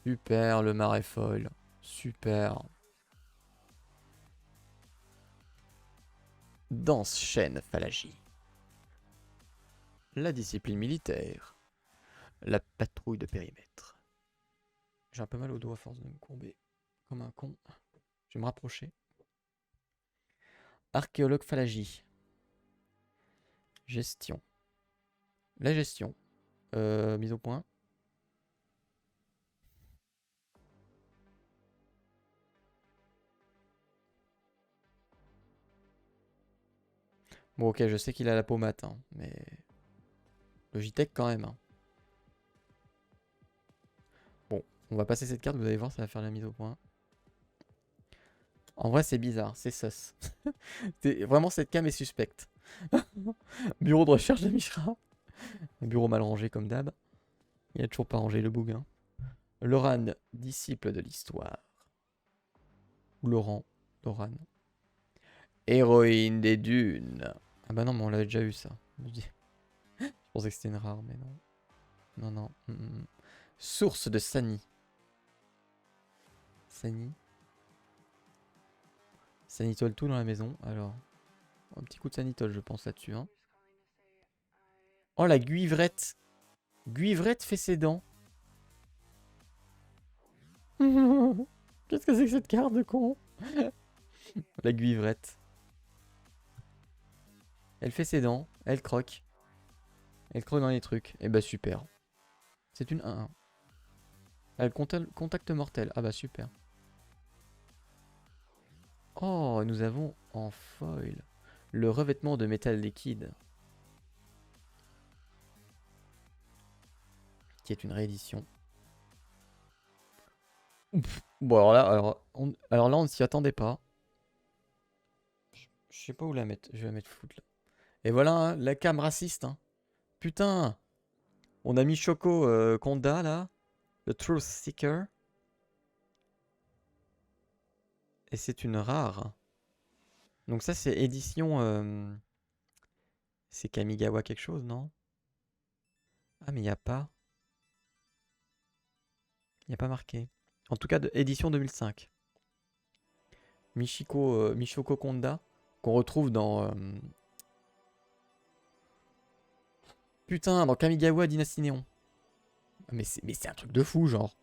Super, le marais foil. Super. Danse chaîne phalangie. La discipline militaire. La patrouille de périmètre. J'ai un peu mal au dos à force de me courber. Comme un con. Je vais me rapprocher. Archéologue phalangie. Gestion. La gestion. Mise au point. Bon, ok, je sais qu'il a la pommade, hein, mais... Logitech quand même. Hein. Bon, on va passer cette carte, vous allez voir, ça va faire la mise au point. En vrai, c'est bizarre, c'est sus. Vraiment, cette cam est suspecte. Bureau de recherche de Mishra. Un bureau mal rangé comme d'hab. Il a toujours pas rangé le bouquin. Loran, disciple de l'histoire. Ou Laurent. Loran. Héroïne des dunes. Ah bah non, mais on l'avait déjà eu ça. Je pensais que c'était une rare, mais non. Non, non. Source de Sani. Sani. Sanitol tout dans la maison. Alors, un petit coup de sanitol, je pense là-dessus. Hein. Oh, la guivrette. Guivrette fait ses dents. Qu'est-ce que c'est que cette carte de con? La guivrette. Elle fait ses dents. Elle croque. Elle croque dans les trucs. Et bah super. C'est une 1-1. Elle contact mortel. Ah bah super. Oh, nous avons en foil le revêtement de métal liquide. Qui est une réédition. Ouf. Bon alors là on ne s'y attendait pas. Je sais pas où la mettre. Je vais la mettre foot là. Et voilà hein, la cam raciste. Hein. Putain. On a mis Choco Konda là. Le Truth Seeker. Et c'est une rare. Donc ça c'est édition... C'est Kamigawa quelque chose, non? Ah mais il n'y a pas. Il n'y a pas marqué. En tout cas, de édition 2005. Michiko Konda, qu'on retrouve dans... Putain, dans Kamigawa Dynasty Néon. Mais c'est un truc de fou, genre.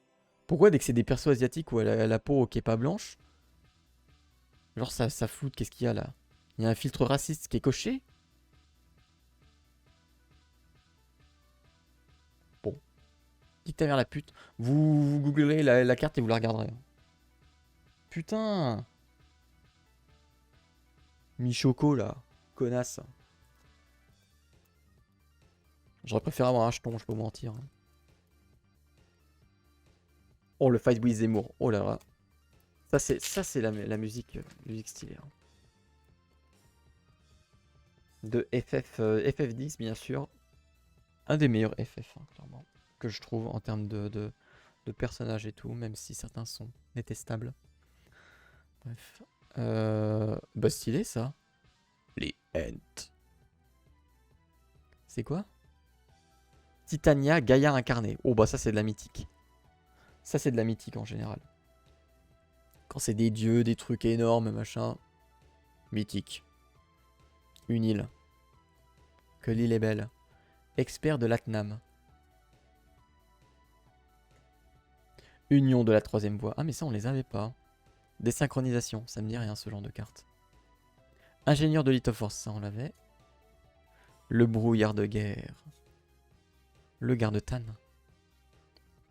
Pourquoi dès que c'est des persos asiatiques où elle a la peau qui est pas blanche, genre ça floute, qu'est-ce qu'il y a là? Il y a un filtre raciste qui est coché? Bon. Dites ta mère la pute. Vous googlerez la carte et vous la regarderez. Putain. Michoko là. Connasse. J'aurais préféré avoir un jeton, je peux pas mentir. Oh, le Fight with Zemmour. Oh là là. Ça c'est la musique, musique stylée. Hein. De FF10, bien sûr. Un des meilleurs FF, hein, clairement. Que je trouve en termes de personnages et tout, même si certains sont détestables. Bref. Bah, stylé ça. Les Ents. C'est quoi? Titania, Gaïa incarnée. Oh, bah, ça, c'est de la mythique. Ça, c'est de la mythique en général. Quand c'est des dieux, des trucs énormes, machin. Mythique. Une île. Que l'île est belle. Expert de l'Atnam. Union de la troisième voie. Ah, mais ça, on les avait pas. Désynchronisation, ça me dit rien ce genre de carte. Ingénieur de lithoforce, ça on l'avait. Le brouillard de guerre. Le garde Tan.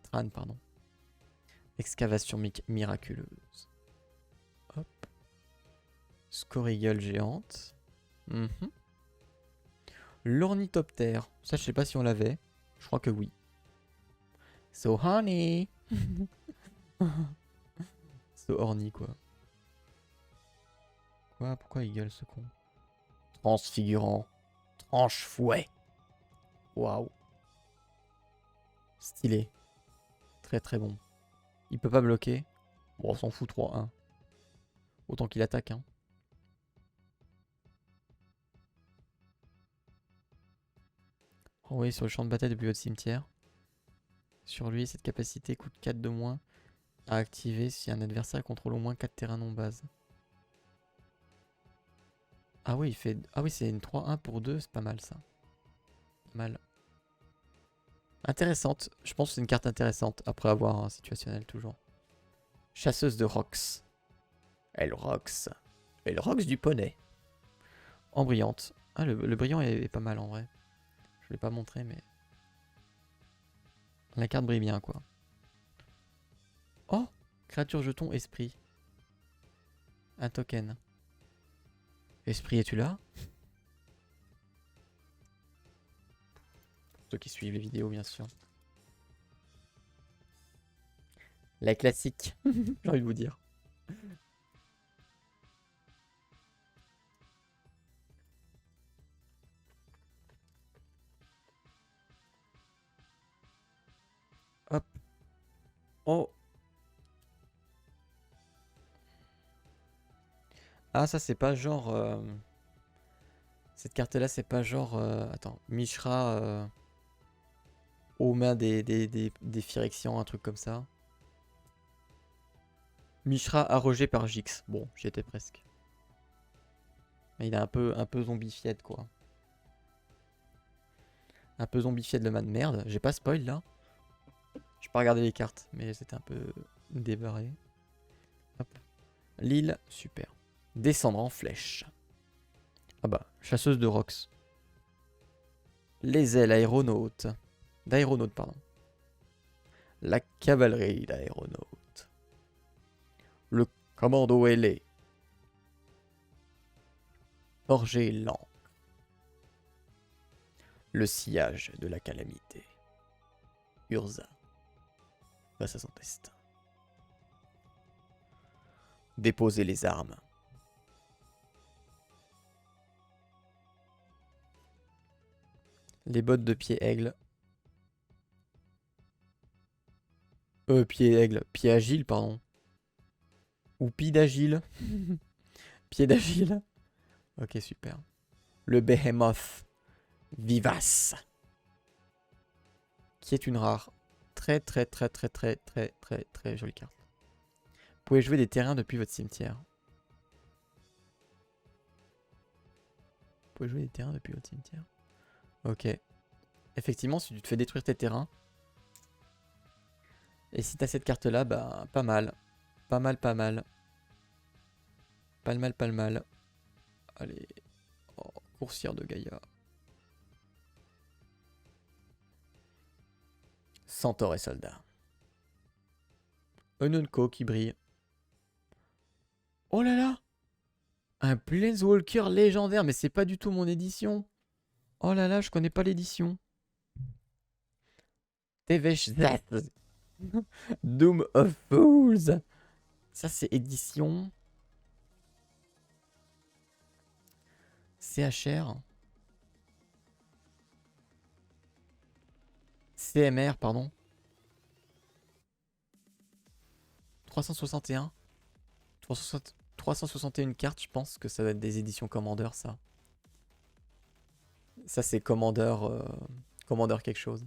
Tran, pardon. Excavation miraculeuse. Hop. Scorigule géante. L'ornithoptère. Ça, je sais pas si on l'avait. Je crois que oui. So honey. So horny, quoi. Quoi? Pourquoi il gueule, ce con? Transfigurant. Tranche fouet. Waouh. Stylé. Très très bon. Il peut pas bloquer. Bon, on s'en fout, 3-1. Autant qu'il attaque, hein. Envoyé sur le champ de bataille depuis votre cimetière. Sur lui, cette capacité coûte 4 de moins à activer si un adversaire contrôle au moins 4 terrains non base. Ah oui, il fait... Ah oui, c'est une 3-1 pour 2, c'est pas mal ça. Pas mal. Intéressante. Je pense que c'est une carte intéressante après avoir un situationnel toujours. Chasseuse de Rox. Elle Rox. Elle Rox du poney. En brillante. Ah, le brillant est pas mal en vrai. Je l'ai pas montré, mais... La carte brille bien, quoi. Oh! Créature jeton esprit. Un token. Esprit, es-tu là? Pour ceux qui suivent les vidéos, bien sûr. La classique, j'ai envie de vous dire. Hop. Oh. Ah, ça, c'est pas genre... Cette carte-là, c'est pas genre... Attends, Mishra aux mains des Phyrexians, un truc comme ça. Mishra arrogé par Jix. Bon, j'y étais presque. Mais il est un peu zombified, quoi. Un peu zombified le man de merde. J'ai pas spoil, là. J'ai pas regardé les cartes, mais c'était un peu débarré. Hop. L'île, super. Descendre en flèche. Ah bah, chasseuse de Rox. Les ailes aéronautes. D'aéronautes, pardon. La cavalerie d'aéronautes. Le commando ailé. Forger l'encre. Le sillage de la calamité. Urza. Face à son destin. Déposer les armes. Les bottes de pied aigle. Pied aigle. Pied agile, pardon. Ou pied d'agile. Pied d'agile. Ok, super. Le Behemoth. Vivace. Qui est une rare. Très jolie carte. Vous pouvez jouer des terrains depuis votre cimetière. Vous pouvez jouer des terrains depuis votre cimetière. Ok. Effectivement, si tu te fais détruire tes terrains. Et si t'as cette carte-là, bah, pas mal. Pas mal. Pas le mal. Allez. Oh, coursière de Gaïa. Centaure et soldat. Un Unco qui brille. Oh là là! Un Planeswalker légendaire, mais c'est pas du tout mon édition. Oh là là, je connais pas l'édition. Tevesh Zath. Doom of Fools. Ça, c'est édition. CHR. CMR, pardon. 361. 361 cartes, je pense que ça doit être des éditions Commander, ça. Ça, c'est Commander, Commander quelque chose.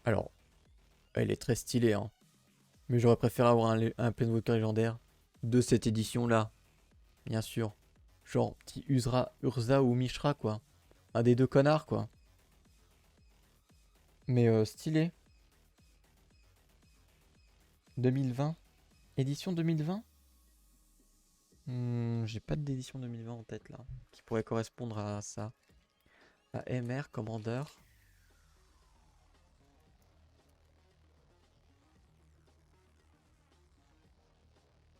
Alors, elle est très stylée, hein. Mais j'aurais préféré avoir un Planeswalker légendaire de cette édition-là. Bien sûr. Genre, petit Urza ou Mishra, quoi. Un des deux connards, quoi. Mais stylé. 2020. Édition 2020. J'ai pas d'édition 2020 en tête là. Qui pourrait correspondre à ça. À MR, Commander.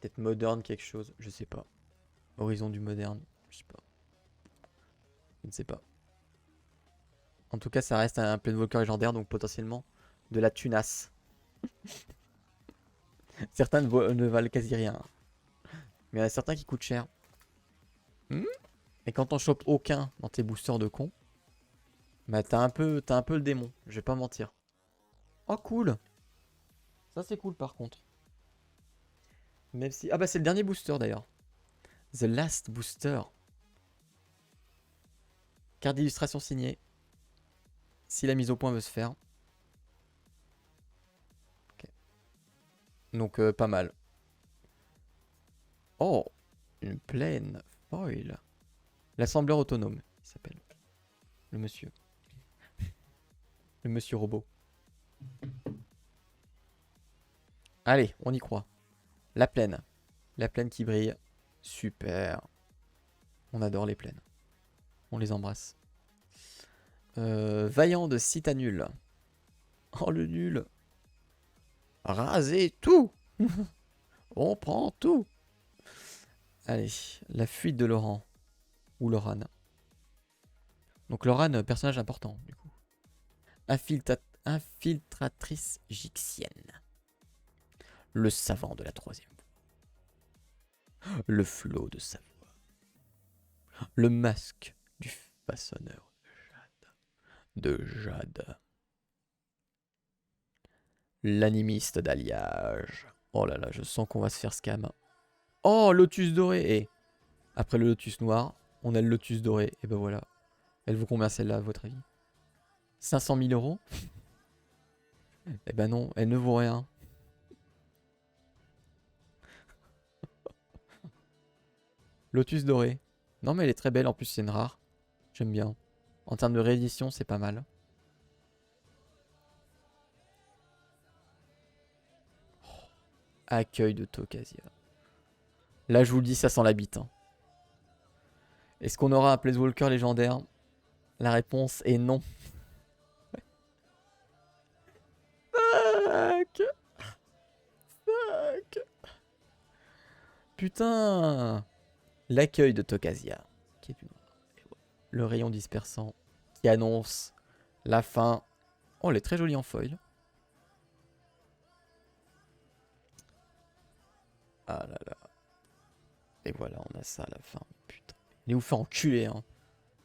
Peut-être moderne quelque chose, je sais pas. Horizon du moderne, je sais pas. Je ne sais pas. En tout cas, ça reste un Planeswalker légendaire, donc potentiellement de la tunasse. Certains ne valent quasi rien. Mais il y en a certains qui coûtent cher. Et quand on chope aucun dans tes boosters de con, bah t'as un peu le démon, je vais pas mentir. Oh cool. Ça c'est cool par contre. Même si... Ah bah c'est le dernier booster d'ailleurs. The Last Booster. Carte d'illustration signée. Si la mise au point veut se faire. Okay. Donc pas mal. Oh, une plaine foil. L'assembleur autonome, il s'appelle. Le monsieur. Le monsieur robot. Allez, on y croit. La plaine. La plaine qui brille. Super. On adore les plaines. On les embrasse. Vaillant de Citanul. Oh le nul. Rasez tout. On prend tout. Allez, la fuite de Laurent. Ou Loran. Donc Loran, personnage important du coup. Infiltratrice gyxienne. Le savant de la troisième voie. Le flot de sa voix. Le masque du façonneur de jade. L'animiste d'alliage. Oh là là, je sens qu'on va se faire scam. Oh, lotus doré. Et après le lotus noir, on a le lotus doré. Et ben voilà. Elle vaut combien celle-là à votre avis? 500 000 euros? Eh ben non, elle ne vaut rien. Lotus doré. Non mais elle est très belle, en plus c'est une rare. J'aime bien. En termes de réédition, c'est pas mal. Oh, accueil de Tokasia. Là je vous le dis, ça sent la bite. Hein. Est-ce qu'on aura un Planeswalker légendaire? La réponse est non. Fuck. Fuck. Putain. L'accueil de Tokasia. Qui est une... Le rayon dispersant. Qui annonce la fin. Oh, elle est très jolie en foil. Ah là là. Et voilà, on a ça à la fin. Putain. Il vous fait enculer, hein.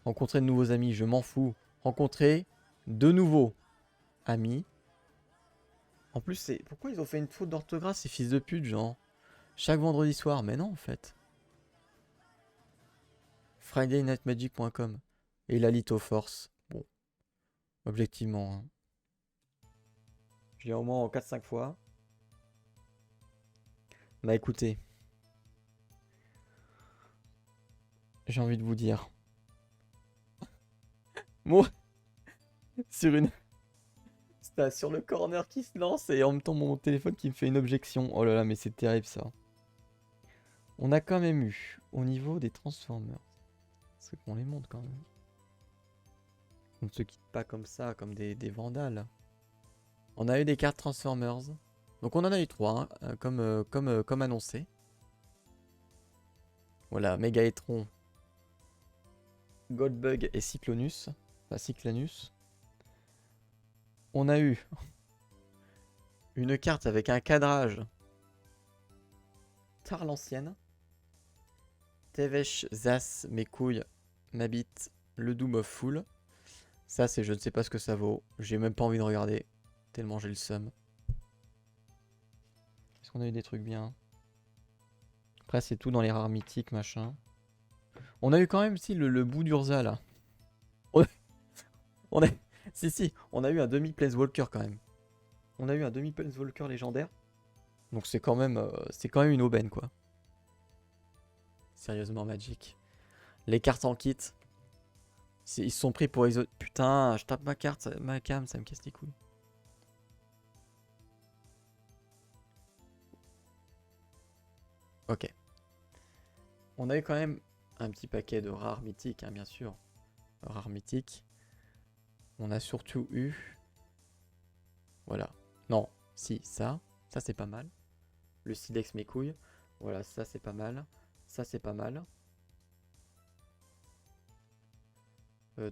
Rencontrer de nouveaux amis, je m'en fous. Rencontrer de nouveaux amis. En plus, c'est... Pourquoi ils ont fait une faute d'orthographe, ces fils de pute, genre? Chaque vendredi soir, mais non, en fait. FridayNightMagic.com. Et la Litho Force. Bon. Objectivement, hein. Je l'ai au moins en 4-5 fois. Bah écoutez. J'ai envie de vous dire. Moi, sur une... sur le corner qui se lance et en même temps mon téléphone qui me fait une objection. Oh là là, mais c'est terrible ça. On a quand même eu, au niveau des Transformers, c'est qu'on les monte quand même. On ne se quitte pas comme ça, comme des vandales. On a eu des cartes Transformers. Donc on en a eu 3, hein, comme annoncé. Voilà, Megaetron, Goldbug et Cyclonus. Enfin, Cyclanus. On a eu une carte avec un cadrage Tar l'ancienne. Tevesh, Zas, mes couilles, ma bite, le Doom of Fool. Ça, c'est je ne sais pas ce que ça vaut. J'ai même pas envie de regarder. Tellement j'ai le seum. Est-ce qu'on a eu des trucs bien? Après, c'est tout dans les rares mythiques, machin. On a eu quand même, si, le bout d'Urza, là. On a... si, on a eu un demi-Planeswalker, quand même. On a eu un demi-Planeswalker légendaire. Donc c'est quand même une aubaine, quoi. Sérieusement, Magic. Les cartes en kit. Ils se sont pris pour putain, je tape ma carte, ma cam, ça me casse les couilles. Ok. On a eu quand même un petit paquet de rares mythiques, hein, bien sûr. Rares mythiques. On a surtout eu... Voilà. Non, si, ça. Ça, c'est pas mal. Le Silex mes couilles. Voilà, ça, c'est pas mal. Ça, c'est pas mal.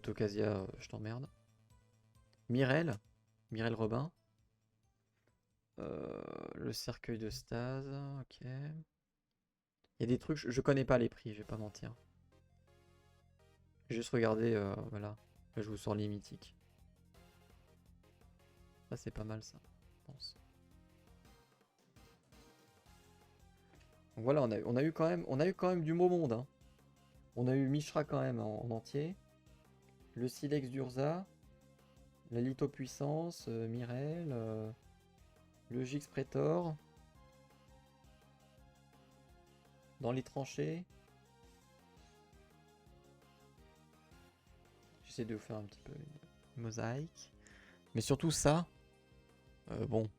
Tokasia, je t'emmerde. Mirel. Mirel Robin. Le cercueil de stase. Ok. Il y a des trucs, je connais pas les prix, je vais pas mentir. J'ai juste regardé, voilà. Là, je vous sors les mythiques. Ça, c'est pas mal, ça, je pense. Donc voilà, on a eu quand même du beau monde, hein. On a eu Mishra quand même en entier. Le Silex d'Urza. La Lithopuissance, Mirel. Le Gix Praetor. Dans les tranchées. J'essaie de vous faire un petit peu une mosaïque. Mais surtout ça. Bon.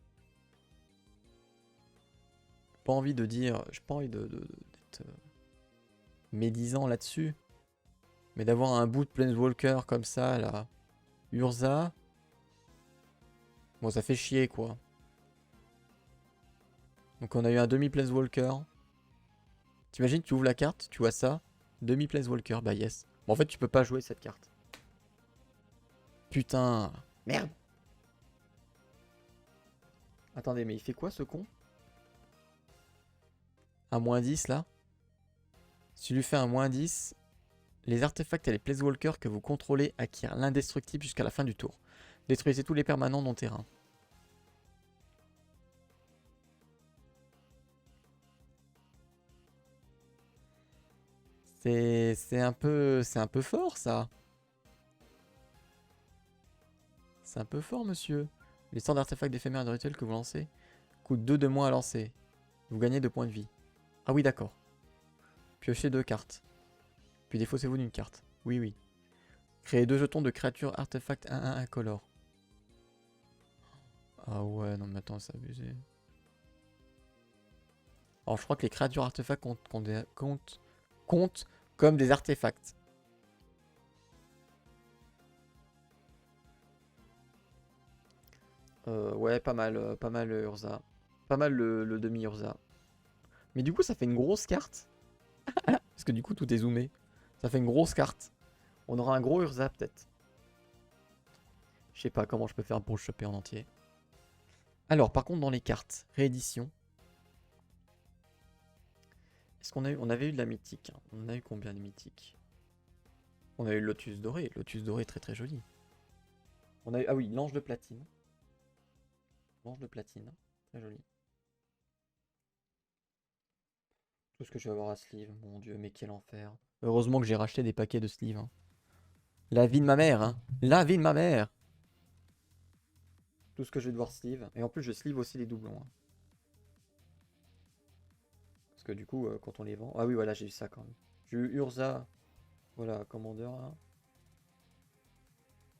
Pas envie de dire. J'ai pas envie d'être médisant là-dessus. Mais d'avoir un bout de Planeswalker comme ça, là. Urza. Bon, ça fait chier, quoi. Donc on a eu un demi-Planeswalker. T'imagines, tu ouvres la carte, tu vois ça. Demi-Planeswalker, bah yes. Bon, en fait, tu peux pas jouer cette carte. Putain. Merde. Attendez, mais il fait quoi, ce con? Un -10, là. Si tu lui fais un -10, les artefacts et les Planeswalkers que vous contrôlez acquièrent l'indestructible jusqu'à la fin du tour. Détruisez tous les permanents non terrain. C'est un peu fort, ça. C'est un peu fort, monsieur. Les 100 d'artefacts d'éphémère et de rituels que vous lancez coûtent 2 de moins à lancer. Vous gagnez 2 points de vie. Ah oui, d'accord. Piochez 2 cartes. Puis défaussez-vous d'une carte. Oui, oui. Créez 2 jetons de créatures artefacts 1-1 incolores. Ah ouais, non mais attends, c'est abusé. Alors je crois que les créatures artefacts comptent comme des artefacts. Ouais, pas mal Urza. Pas mal le demi-Urza. Mais du coup, ça fait une grosse carte. Parce que du coup, tout est zoomé. Ça fait une grosse carte. On aura un gros Urza peut-être. Je sais pas comment je peux faire pour le choper en entier. Alors, par contre, dans les cartes, réédition. Est-ce qu'on a eu... On avait eu de la mythique, hein. On a eu combien de mythiques? On a eu le Lotus doré. Lotus doré très très joli. On a eu... Ah oui, l'ange de platine. L'ange de platine. Très joli. Tout ce que je vais avoir à sleeve. Mon dieu, mais quel enfer. Heureusement que j'ai racheté des paquets de sleeve, hein. La vie de ma mère, hein. La vie de ma mère. Tout ce que je vais devoir sleeve. Et en plus, je sleeve aussi les doublons, hein. Parce que du coup, quand on les vend... Ah oui, voilà, j'ai eu ça quand même. J'ai eu Urza. Voilà, commandeur, là.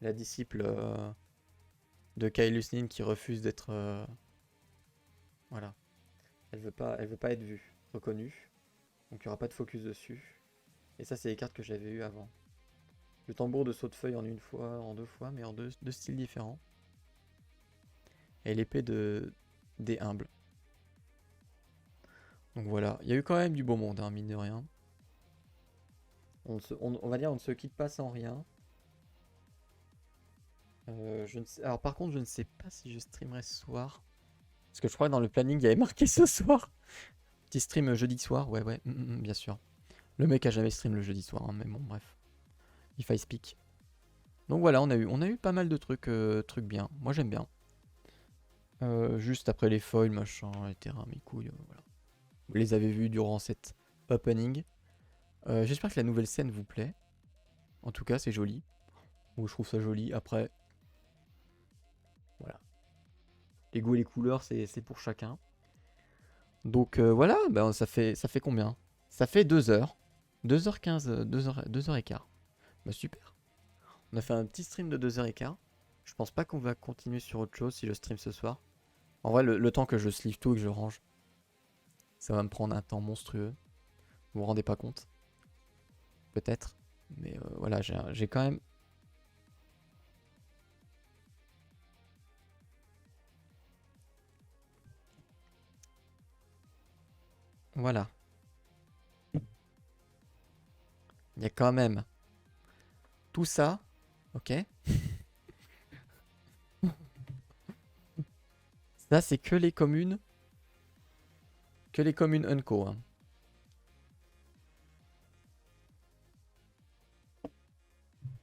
La disciple de Kaelus Nin qui refuse d'être... Voilà. Elle veut pas être vue, reconnue. Donc il n'y aura pas de focus dessus. Et ça, c'est les cartes que j'avais eues avant. Le tambour de saut de feuille en une fois, en deux fois, mais en deux styles différents. Et l'épée des humbles. Donc voilà, il y a eu quand même du beau monde, hein, mine de rien. On va dire on ne se quitte pas sans rien. Alors par contre, je ne sais pas si je streamerai ce soir. Parce que je crois que dans le planning, il y avait marqué ce soir. Petit stream jeudi soir, ouais, bien sûr. Le mec a jamais stream le jeudi soir, hein, mais bon, bref. If I speak. Donc voilà, on a eu pas mal de trucs bien. Moi j'aime bien. Juste après les foils, machin, les terrains, mes couilles, voilà. Vous les avez vus durant cette opening. J'espère que la nouvelle scène vous plaît. En tout cas, c'est joli. Ou je trouve ça joli. Après, voilà. Les goûts et les couleurs, c'est pour chacun. Donc voilà, ben, ça fait combien? Ça fait 2 heures. 2h15, 2h15. Bah super. On a fait un petit stream de 2h15. Je pense pas qu'on va continuer sur autre chose si je stream ce soir. En vrai, le temps que je sleeve tout et que je range. Ça va me prendre un temps monstrueux. Vous vous rendez pas compte? Peut-être. Mais voilà, j'ai quand même... Voilà. Il y a quand même tout ça. Ok. Ça, c'est que les communes. Que les communes Unco. Hein.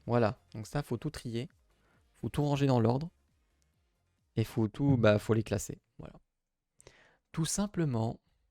Voilà. Donc ça, faut tout trier. Faut tout ranger dans l'ordre. Et faut tout, faut les classer. Voilà. Tout simplement.